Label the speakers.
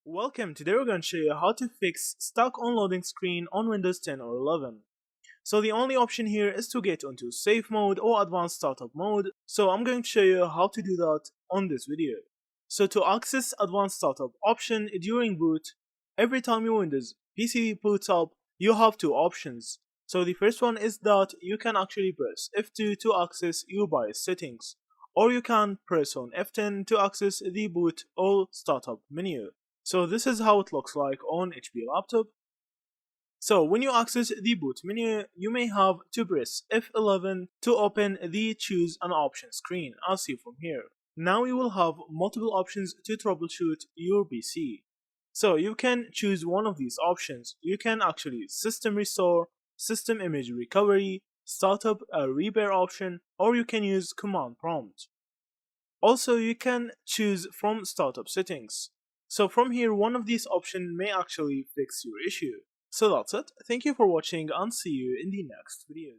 Speaker 1: Welcome, today we're going to show you how to fix stuck on loading screen on Windows 10 or 11. So the only option here is to get onto safe mode or advanced startup mode. So I'm going to show you how to do that on this video. So to access advanced startup option during boot, every time your Windows PC boots up, you have two options. So the first one is that you can actually press F2 to access your BIOS settings, or you can press on F10 to access the boot or startup menu. So this is how it looks like on HP laptop. So when you access the boot menu, you may have to press F11 to open the choose an option screen, as seen from here. Now you will have multiple options to troubleshoot your PC. So you can choose one of these options. You can actually system restore, system image recovery, startup a repair option, or you can use command prompt. Also, you can choose from startup settings. So from here, one of these options may actually fix your issue. So that's it. Thank you for watching and see you in the next video.